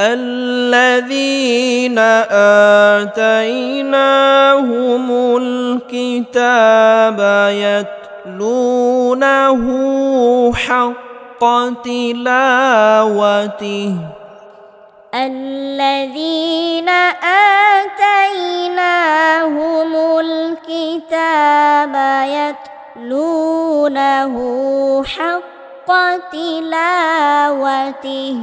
الذين آتيناهم الكتاب يتلونه حق تلاوته الذين آتيناهم الكتاب يتلونه حق تلاوته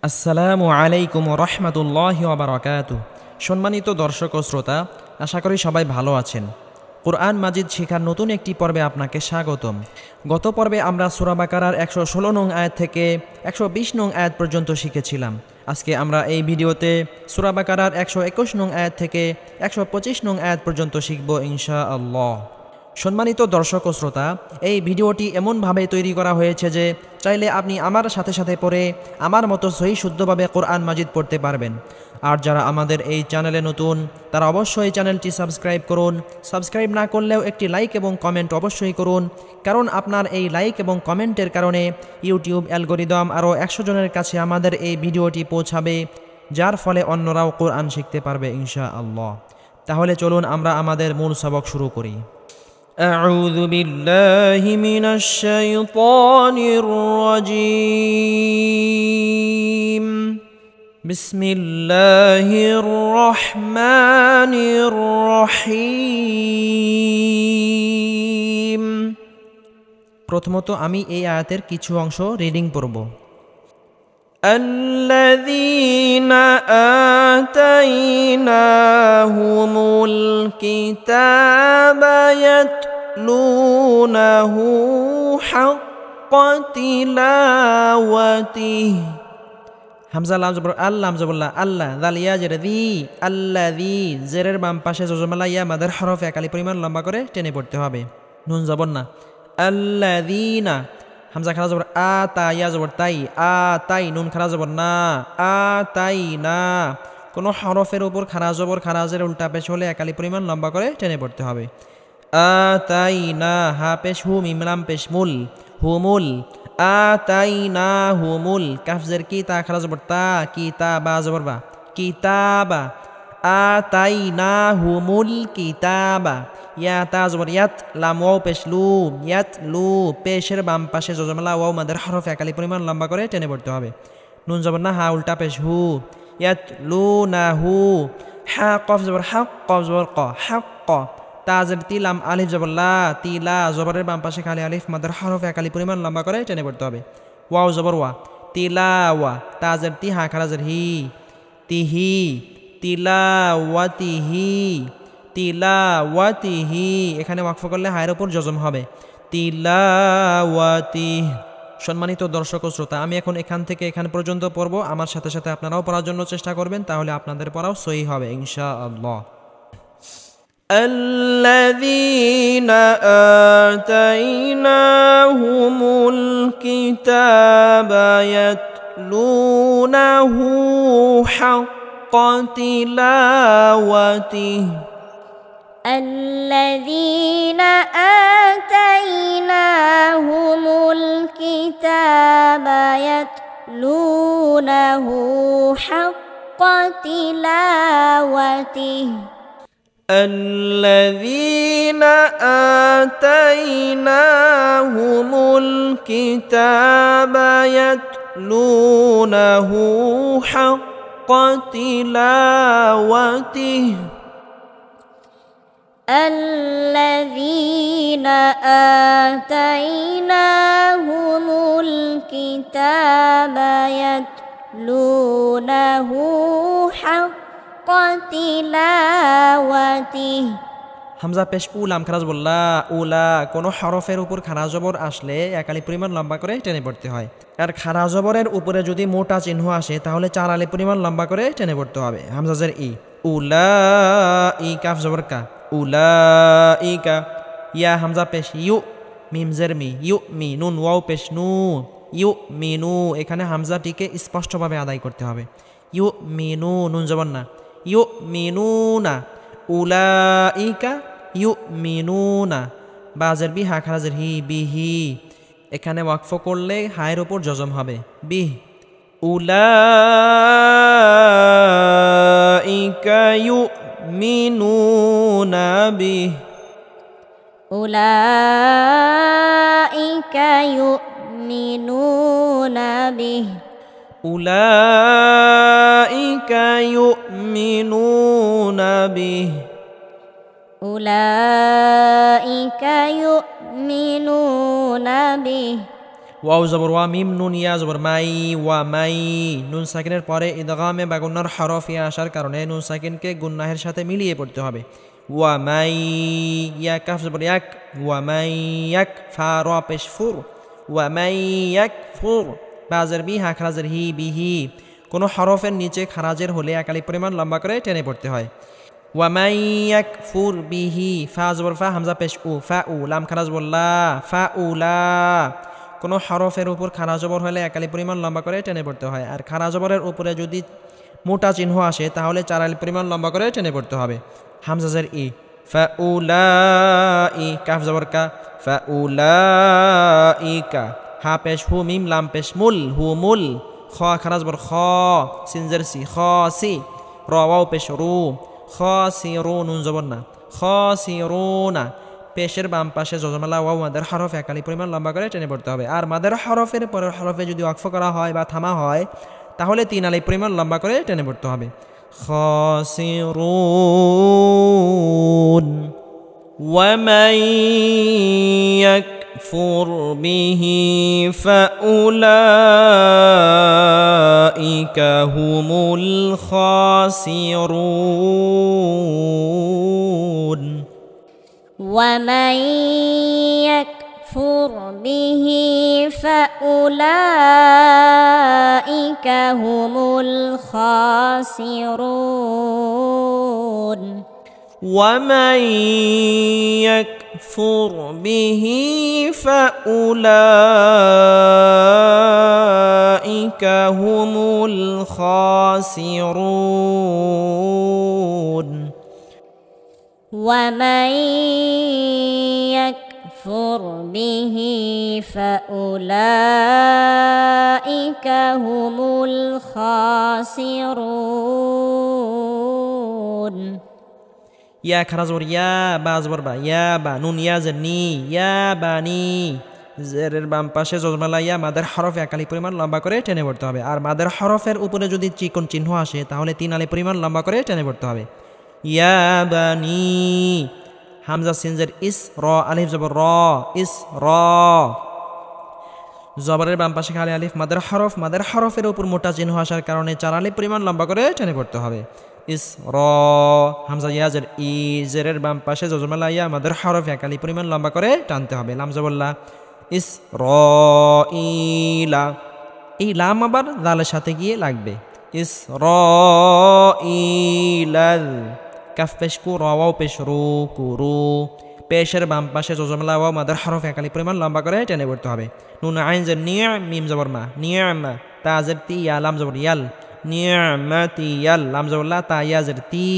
আসসালামু আলাইকুম ওয়া রাহমাতুল্লাহি ওয়া বারাকাতুহু। সম্মানিত দর্শক ও শ্রোতা, আশা করি সবাই ভালো আছেন। কোরআন মাজিদ শেখার নতুন একটি পর্বে আপনাকে স্বাগতম। গত পর্বে আমরা সূরা বাকারার 116 নং আয়াত থেকে 120 নং আয়াত পর্যন্ত শিখেছিলাম। আজকে আমরা এই ভিডিওতে সূরা বাকারার 121 নং আয়াত থেকে 125 নং আয়াত পর্যন্ত শিখব ইনশাআল্লাহ। সম্মানিত দর্শক ও শ্রোতা, এই ভিডিওটি এমনভাবে তৈরি করা হয়েছে যে চাইলে আপনি আমার সাথে সাথে পড়ে আমার মতো সহি শুদ্ধভাবে কোরআন মাজিদ পড়তে পারবেন। আর যারা আমাদের এই চ্যানেলে নতুন, তারা অবশ্যই চ্যানেলটি সাবস্ক্রাইব করুন। সাবস্ক্রাইব না করলেও একটি লাইক এবং কমেন্ট অবশ্যই করুন, কারণ আপনার এই লাইক এবং কমেন্টের কারণে ইউটিউব অ্যালগোরিদম আরও 100 জনের কাছে আমাদের এই ভিডিওটি পৌঁছাবে, যার ফলে অন্যরাও কোরআন শিখতে পারবে ইনশাআল্লাহ। তাহলে চলুন আমরা আমাদের মূল সবক শুরু করি। أعوذ بالله من الشيطان الرجيم بسم الله الرحمن الرحيم। প্রথমত আমি এই আয়াতের কিছু অংশ রিডিং পড়ব। الذين آتيناهم الكتاب يتلونه حق تلاوته হামজা লাম জবর আল্লাহ জবরল্লাহ আল্লাহ দাল ইয়া জের দি আল্লাযী জেরের বাম পাশে জজমালা ইয়া মাদের হরফ একালি পরিমাণ লম্বা করে টেনে পড়তে হবে। নুন জবর না, আল্লাযীনা হামজা খারা জবর আ তা ইয়া জবর তাই আ তাই নুন খারা জবর না আ তাই না। কোনো হরফের উপর খারা জবর খারাজের উল্টা পেশ হলে একালি পরিমাণ লম্বা করে টেনে পড়তে হবে। আ তাই না হা পেশ হু মিম লাম পেশ মুল হুমুল আ তাই না হুমুল কাফজের কি তা খারা জবর তা কি তা বা জবর বা কিতাবা আ তাই না হুমুল কিতাবা ইয়া তা জবর ইয়াত লাম ওয়াও পেশ লু ইয়াত লু পেশের বাম পাশে জজমালা ওয়াও মাদের হরফ একালি পরিমাণ লম্বা করে টেনে পড়তে হবে। নুন জবর না হা উল্টা পেশ হু ইয়াত লু না হু হা কফ জবর হক কফ জবর ক হক ক তাজের তিলাম আলিফ জবর লা তিলা জবরের বাম পাশে খালি আলিফ মাদের হরফ একালি পরিমাণ লম্বা করে টেনে পড়তে হবে। ওয়াও জবর ওয়া তিলা ওয়া তাজের তি হা খারাজের হি তিহি তিলাওয়াতিহি তিলাওয়াতিহি এখানে ওয়াকফ করলে হায়ের উপর জজম হবে তিলাওয়াতি। সম্মানিত দর্শক ও শ্রোতা, আমি এখন এখান থেকে এখান পর্যন্ত পড়ব। আমার সাথে সাথে আপনারাও পড়ার জন্য চেষ্টা করবেন, তাহলে আপনাদের পড়াও সহি হবে ইনশাআল্লাহ। الذين آتيناهم الكتاب يتلونه حق تلاوته الذين آتيناهم الكتاب يتلونه حق تلاوته الذين آتيناهم الكتاب يتلونه حق تلاوته الذين آتيناهم الكتاب يتلونه حق تلاوته হামজা পেশ উলাম খারাজ বললা উলা কোনো হরফের উপর খারা জবর আসলে একালি পরিমাণ লম্বা করে টেনে পড়তে হয়। আর খারা জবরের উপরে যদি মোটা চিহ্ন আসে তাহলে 4 আলি পরিমাণ লম্বা করে টেনে পড়তে হবে। হামজাজের ই উলা ই কাফ জবর কা উলা ই কা ইয়া হামজা পেশ ইউ মিমজের মি ইউ মি নুন ওয়াও পেশ নু ইউ মিনু এখানে হামজাটিকে স্পষ্টভাবে আদায় করতে হবে। ইউ মিনু নুন জবর না ইউ মিনুনা উলাইকা ইউমিনুনা বাজের বি হা খারাজের হি বিহি এখানে ওয়াকফ করলে হায়ের উপর জজম হবে বিহ উলা উলাইকা ইউমিনুনা বিহি أولئك يؤمنون به ওয়াও জবর ওয়া মিম নুন ইয়া জবর মাই ওয়া মাই নুন সাকিনের পরে ইদগামে বা গুন্নার হরফ ইয়া আসার কারণে নুন সাকিনকে গুন্নাহের সাথে মিলিয়ে পড়তে হবে ওয়া মাই ইয়া কাফ জবর ইয়াক ওয়া মাই ইয়াক ফা রা পেশ ফুর ওয়া মাই ইয়াকফুর বাজের বি হা খারাজের হি বিহি কোনো হরফের নিচে খারাজের হলে একালি পরিমাণ লম্বা করে টেনে পড়তে হয় ওয়া মাই ইয়াকফুর বিহি ফা জবর ফা হামজা পেশ উ ফা উ লাম খারাজ বললা ফা উলা কোনো হরফের উপর খারা জবর হলে একালি পরিমাণ লম্বা করে টেনে পড়তে হয় আর খারা জবরের উপরে যদি মোটা চিহ্ন আসে তাহলে চারালি পরিমাণ লম্বা করে টেনে পড়তে হবে হামজাজের ই ফা উলা ই কাফ জবর কা ফা উলা ই কা হা পেশ হু মিম লাম পেশ মুল হু মুল খ খারা জবর খ সিনজের সি খ সি র ওয়াও পেশ রু খ সি রু নুন জবর না খ সি রু না পেশের বাম পাশে জজমালা ওয়াও মাদের হরফ একালি পরিমাণ লম্বা করে টেনে পড়তে হবে আর মাদের হরফের পরের হরফে যদি ওয়াকফ করা হয় বা থামা হয় তাহলে 3 আলি পরিমাণ লম্বা করে টেনে পড়তে হবে খাসিরুন ওয়া মান ইয়াকফুর বিহি ফাউলাইকা হুমুল খাসিরুন ومن يكفر به فأولئك هم الخاسرون ومن يكفر به فأولئك هم الخاسرون ومن يكفر به فأولئك هم الخاسرون ইয়া খারাজবর ইয়া বাজবর বা ইয়া বা নুন ইয়া জানি ইয়া বানি জেরের বাম পাশে জজমালা ইয়া মাদের হরফ একালি পরিমাণ লম্বা করে টেনে পড়তে হবে আর মাদের হরফের উপরে যদি চিকন চিহ্ন আসে তাহলে 3 আলি পরিমাণ লম্বা করে টেনে পড়তে হবে ইয়া বানি হামজা সিনজের ইস র আলিফ জবর র ইস র জবরের বাম পাশে খালি আলিফ মাদের হরফের উপর মোটা চিহ্ন আসার কারণে 4 আলিফ পরিমাণ লম্বা করে টেনে পড়তে হবে ইস র হামজা ইয়াজের ই জেরের বাম পাশে জজমালা ইয়া মাদের হরফ একালি পরিমাণ লম্বা করে টানতে হবে লাম জবল্লা ইস র ইলা এই লাম আবার দালের সাথে গিয়ে লাগবে ইস র ইলাল কাফ পেশ কু র ওয়াও পেশ রু কুরু পেশের বাম পাশে জজমালা ওয়াও মাদের হরফ একালি পরিমাণ লম্বা করে টেনে পড়তে হবে নুন আইন জের নিয়া মিম জবর মা নিয়ামা তা জের তি ইয়া লাম জবর ইয়াল নিয়ামাতি ইয়াল লাম জবর লা তা ইয়া জের তি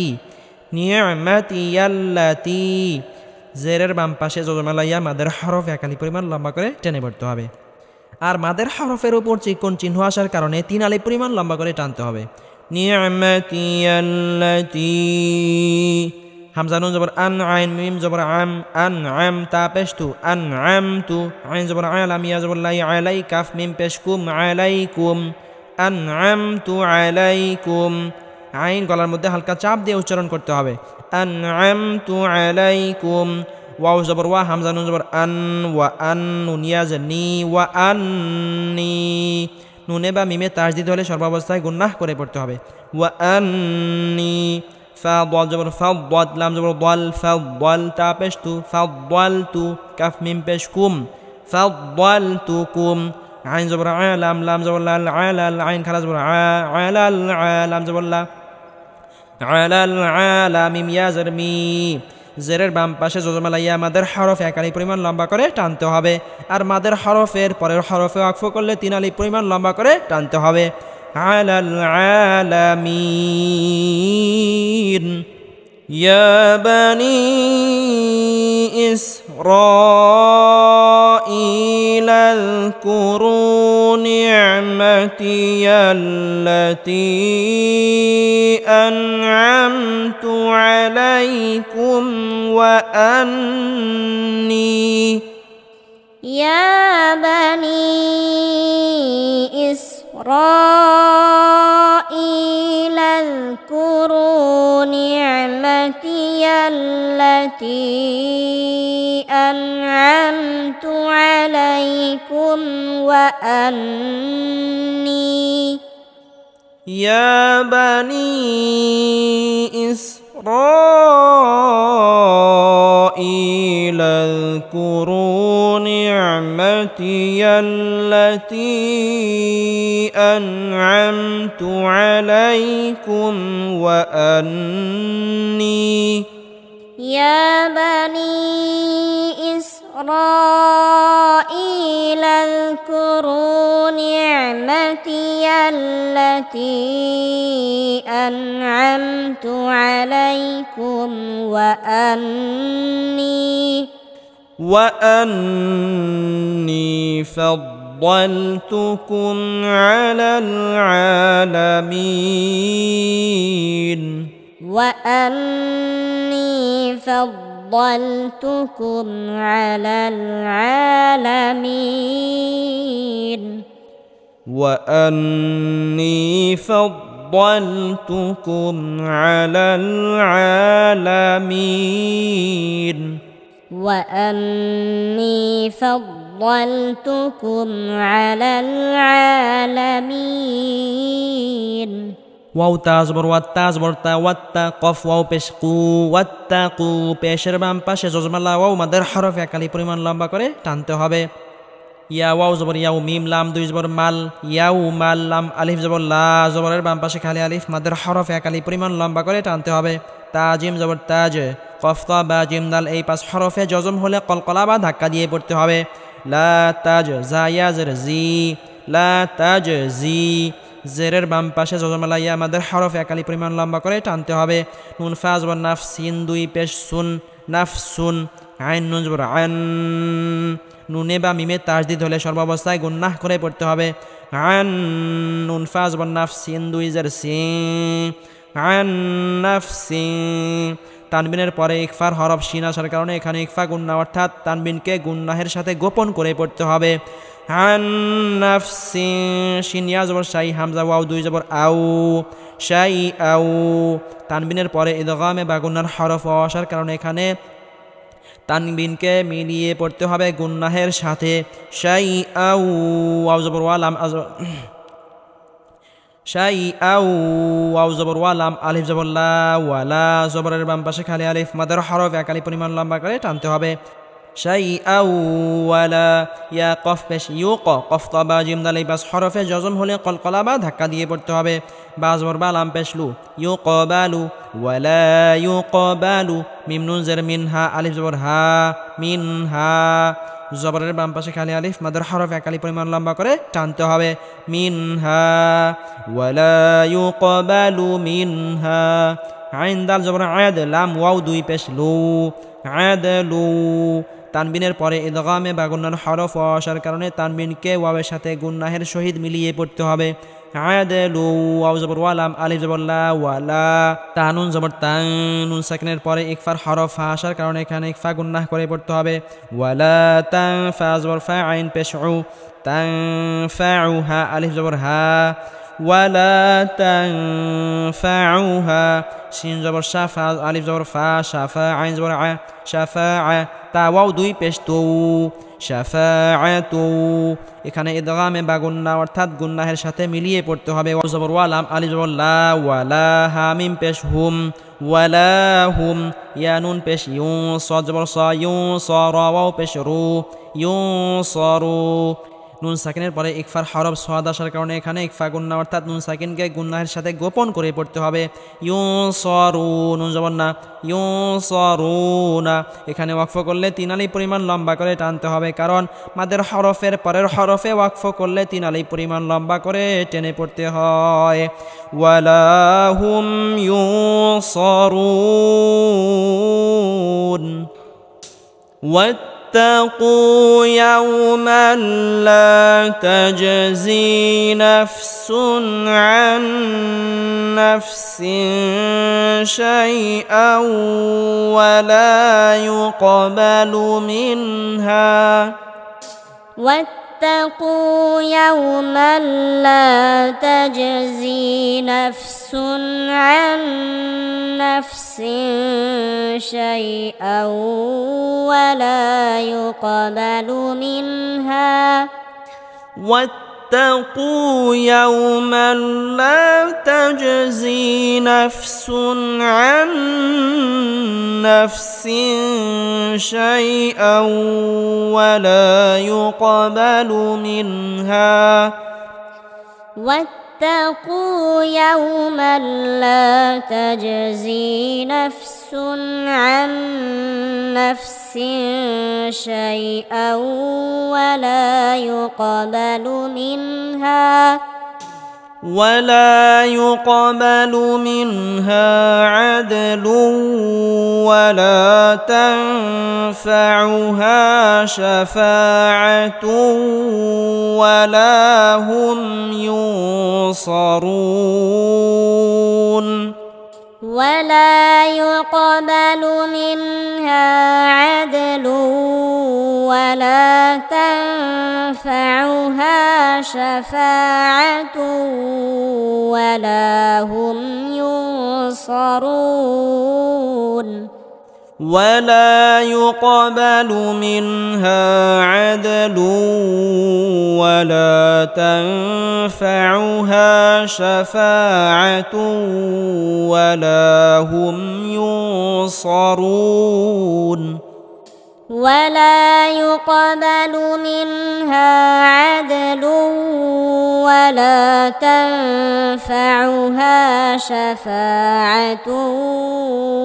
নিয়ামাতি ইয়াল্লাতি জেরের বাম পাশে জজমালা ইয়া মাদের হরফ একালি পরিমাণ লম্বা করে টেনে পড়তে হবে আর মাদের হরফের উপর চিকন চিহ্ন আসার কারণে 3 আলি পরিমাণ লম্বা করে টানতে হবে নিয়ামাতি ইয়াল্লাতি হামজা নুন জবর আন আইন মিম জবর আম তা পেশ তু আনআমতু আইন জবর আলাম ইয়া জবর লাই আলাই কাফ মিম পেশ কুম আলাইকুম আনআমতু আলাইকুম আইন গলার মধ্যে হালকা চাপ দিয়ে উচ্চারণ করতে হবে আনআমতু আলাইকুম ওয়াও জবর ওয়া হামজা নুন জবর আন ওয়া আন নুন ইয়া জানি ওয়া আন্নি নুনে বা মিমে তাজ দিতে হলে সর্বাবস্থায় গুন্নাহ করে পড়তে হবে ওয়া আন্নি ফা দাল জবর ফাদ লাম জবর দাল ফাদাল তা পেশ তু ফাদালতু কাফ মিম পেশ কুম ফাদালতুকুম আইন জবর আলাম লাম জবর লাল আলাল আইন খালা জবর আলাল আলাম জবর লা আলাল আলা মিম ইয়া জের মি জেরের বাম পাশে জজমালা ইয়া মাদের হরফ একালি পরিমাণ লম্বা করে টানতে হবে আর মাদের হরফের পরের হরফে ওয়াকফ করলে 3 আলি পরিমাণ লম্বা করে টানতে হবে আলাল আলামিন ইয়া বানি إسرائيل اذكروا نعمتي التي أنعمت عليكم وأني يا بني إسرائيل إسرائيل اذكروا نعمتي التي أنعمت عليكم وأني يا بني إسرائيل اذكروا نعمتي التي أنعمت عليكم وأني يا بني إسرائيل اذكروا نعمتي التي أنعمت عليكم وأني فضلتكم على العالمين وأني فضلتكم على العالمين وأني فضلتكم على العالمين وأني فضلتكم على العالمين ওয়াও তাজবর ওয়াত্তা জবর তা ওয়াত্তা কফ ওয়াও পেশ কু ওয়াত্তাকু পেশের বাম পাশে জজমাল্লা ওয়াও মাদের হরফ একালি পরিমাণ লম্বা করে টানতে হবে ইয়া ওয়াও জবর ইয়াও মিম লাম দুই জবর মাল ইয়াউ মাল লাম আলিফ জবর লা জবরের বাম পাশে খালি আলিফ মাদের হরফ একালি পরিমাণ লম্বা করে টানতে হবে তা জিম জবর তাজ কফ তা বা জিম দাল এই পাঁচ হরফে জজম হলে কলকলা বা ধাক্কা দিয়ে পড়তে হবে লা তাজ জায়া জের জি লা তাজ জি জেরের বাম পাশে জজমালা ইয়া আমাদের হরফ একালি পরিমাণ লম্বা করে টানতে হবে নুন ফা জবর নাফ সিন দুই পেশ সুন নাফ সুন আইন নুন জবর আইন নুনে বা মিমে তাজদিদ হলে সর্বাবস্থায় গুন্নাহ করে পড়তে হবে আন নুন ফা জবর নাফ সিন দুই জের সি আন নাফ সি তানবিনের পরে ইকফার হরফ শিন আসার কারণে এখানে ইকফা গুন্না অর্থাৎ তানবিনকে গুন্নাহের সাথে গোপন করে পড়তে হবে আন নাফসি শিন ইয়া জবর শাই হামজা ওয়াও দুই জবর আউ শাই আউ তানবিনের পরে ইদগামে বা গুন্নার হরফ আসার কারণে এখানে তানবিনকে মিলিয়ে পড়তে হবে গুন্নাহের সাথে শাই আউ ওয়াও জবর ওয়া লাম শাই আউ ওয়াও জবর ওয়া লাম আলিফ জবর লা ওয়ালা জবরের বাম পাশে খালি আলিফ মাদের হরফ একালি পরিমাণ লম্বা করে টানতে হবে শাই আউ ওয়ালা ইয়া কফ পেশ ইউ কফ তাবা জিম দাল এই পাঁচ হরফে জজম হলে কলকলা বা ধাক্কা দিয়ে পড়তে হবে বা জবর বা লাম পেশ লু ইউ কবালু ওয়ালা ইউ কবালু মিম নুন জের মিনহা আলিফ জবর হা মিনহা জবরের বাম পাশে খালি আলিফ মাদের হরফ একালি পরিমাণ লম্বা করে টানতে হবে মিনহা ওয়ালা ইউকবালু মিনহা আইন দাল জবর আয়াদ লাম ওয়াও দুই পেশ লু আয়াদলু তানবিনের পরে ইদগামে বা গুন্নার হরফ আসার কারণে তানবিনকে ওয়াওয়ের সাথে গুন্নাহের সহিত মিলিয়ে পড়তে হবে আয়াদলু ওয়াও জবর ওয়া লাম আলিফ জবর লা ওয়ালা তানুন জবর তান নুন সাকিনের পরে ইকফার হরফ আসার কারণে এখানে ইকফা গুন্নাহ করে পড়তে হবে ওয়ালা তান ফা জবর ফা আইন পেশ উ তান ফাউহা আলিফ জবর হা ওয়ালা তানফাউহা শিন জবর শাফা আলিফ জবর ফা শাফা আইন জবর আ শাফা তা ওয়াও দুই পেশ তু শাফাআতু এখানে ইদগামে বা গুন্না অর্থাৎ গুন্নাহের সাথে মিলিয়ে পড়তে হবে ওয়াও জবর ওয়া লাম আলিফ জবর লা ওয়ালা হা মিম পেশ হুম ওয়ালা হুম ইয়া নুন পেশ ইউ সাদ জবর সা ইউ সারা ওয়াও পেশ রু ইউ সারু নুন সাকিনের পরে ইকফার হরফ সাদ আসার কারণে এখানে ইকফা গুন্না অর্থাৎ নুন সাকিনকে গুন্নাহের সাথে গোপন করে পড়তে হবে ইউসারু নুন জবর না ইউসারুনা এখানে ওয়াকফ করলে তিন আলিফ পরিমাণ লম্বা করে টানতে হবে কারণ মাদের হরফের পরের হরফে ওয়াকফ করলে তিন আলিফ পরিমাণ লম্বা করে টেনে পড়তে হয় ওয়ালাহুম ইউসারুন واتقوا يوما لا تجزي نفس عن نفس شيئا ولا يقبل منها واتقوا يوما لا تجزي نفس عن نفس شيئا ولا يقبل منها واتقوا يوما لا تجزي نفس عن نفس شيئا ولا يقبل منها واتقوا يوما لا تجزي نفس عن نفس شيئا ولا يقبل منها عدل ولا تنفعها شفاعة ولا هم ينصرون ولا يقبل منها عدل ولا تنفعها شفاعة ولا هم ينصرون ولا يقبل منها عدل ولا تنفعها شفاعة ولا هم ينصرون ولا يقبل منها عدل ولا تنفعها شفاعة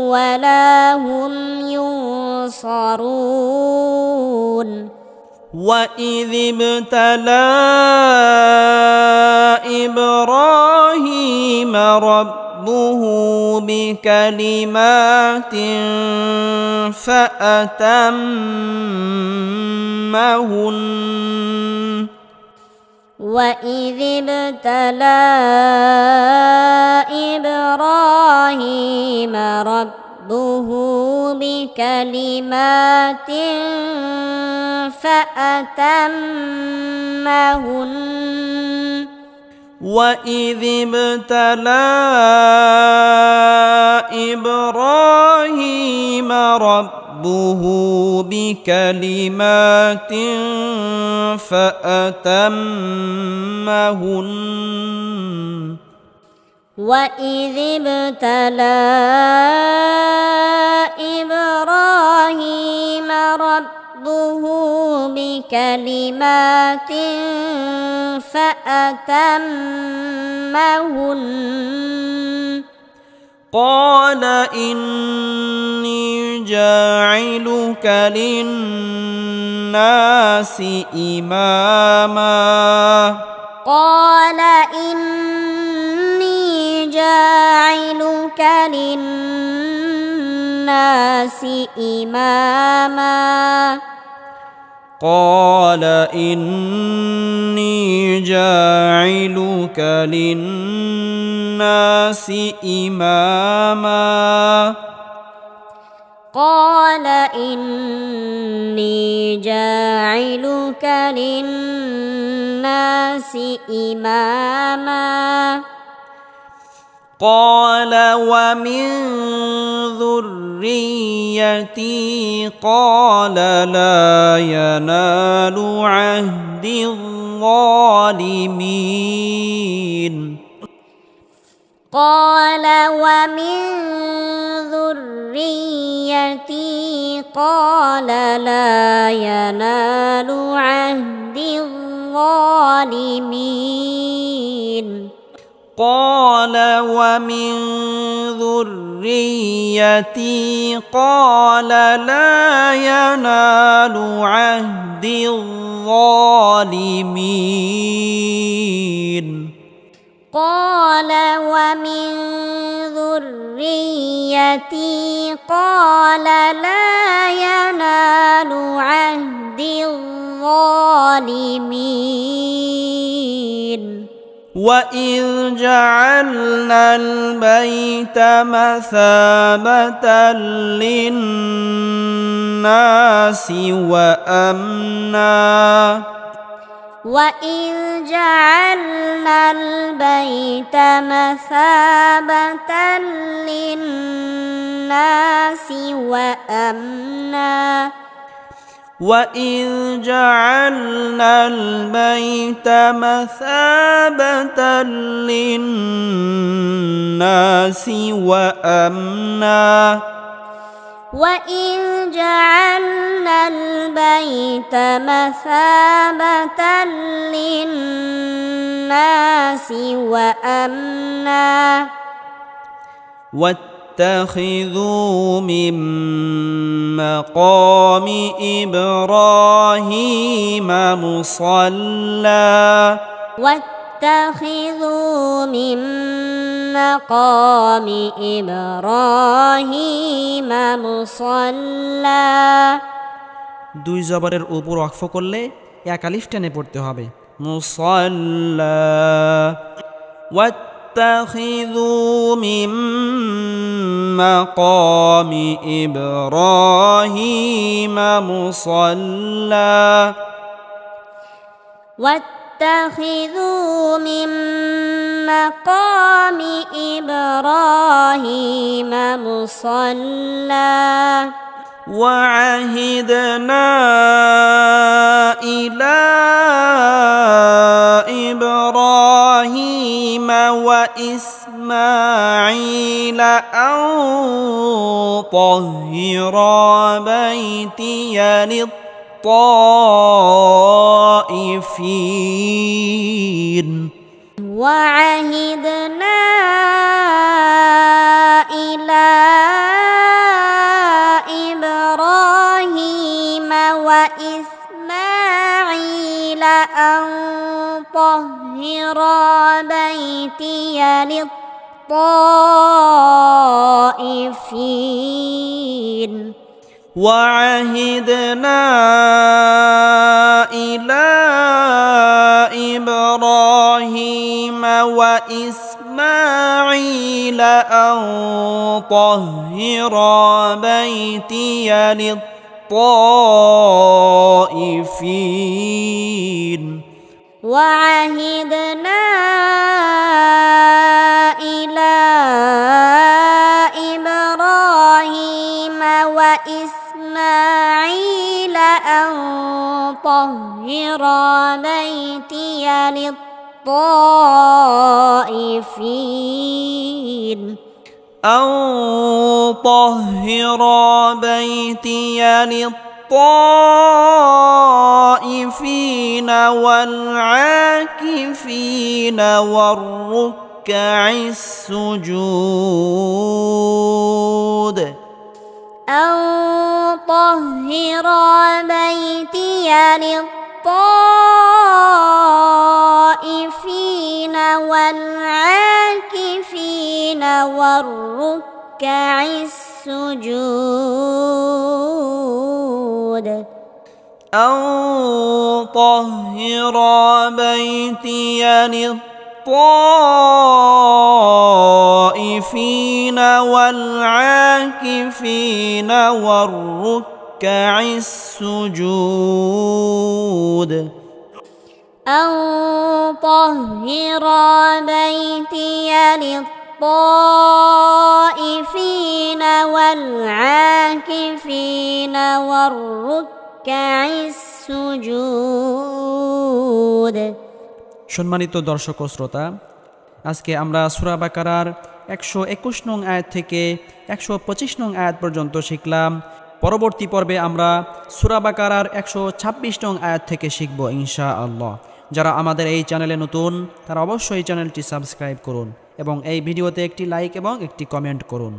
ولا هم ينصرون وإذ ابتلى إبراهيم ربه بكلمات فأتمهن وإذ ابتلى إبراهيم ربه بكلمات فأتمهن وإذ ابتلى إبراهيم ربه بكلمات فأتمهن وإذ ابتلى إبراهيم ربه بكلمات فأتمهن قال إني جاعلك للناس إماما قال إني جاعلك للناس إماما قال إني جاعلك للناس إماما قال إني جاعلك للناس إماما قال ومن ذريتي قال لا ينال عهد الظالمين قال ومن ذريتي قال لا ينال عهد الظالمين قال ومن ذريتي قال لا ينال عهد الظالمين قال ومن ذريتي قال لا ينال عهد الظالمين وإذ جعلنا البيت مثابة للناس وأمنا وإذ جعلنا البيت مثابة للناس وأمنا وإذ جعلنا البيت مثابة للناس وأمنا وإذ جعلنا البيت مثابة للناس وأمنا واتخذوا من مقام إبراهيم مصلى واتخذوا من مقام إبراهيم مصلى দুই জবরের উপর ওয়াকফ করলে এক আলিফ টেনে পড়তে হবে মুসাল্লা واتخذوا من مقام إبراهيم مصلى واتخذوا من مقام إبراهيم مصلى وعهدنا إلى إبراهيم وإسماعيل أن طهرا بيتي للطائفين وعهدنا إلى إبراهيم وإسماعيل أن طهرا بيتي للطائفين وعهدنا إلى إبراهيم وإسماعيل أن طهرا بيتي للطائفين وعهدنا إلى إبراهيم وإسماعيل أن طهرا بيتي للطائفين أن طهر بيتي للطائفين والعاكفين والركع السجود أن طهر بيتي للطائفين والعاكفين والركع السجود أن طهر بيتي للطائفين والعاكفين والركع السجود أن طهر بيتي للطائفين والعاكفين والركع السجود সম্মানিত দর্শক ও শ্রোতা, আজকে আমরা সূরা বাকারার 121 নং আয়াত থেকে 125 নং আয়াত পর্যন্ত শিখলাম। পরবর্তী পর্বে আমরা সূরা বাকারার 126 নং আয়াত থেকে শিখব ইনশাআল্লাহ। যারা আমাদের এই চ্যানেলে নতুন তারা অবশ্যই চ্যানেলটি সাবস্ক্রাইব করুন এবং এই ভিডিওতে একটি লাইক এবং একটি কমেন্ট করুন।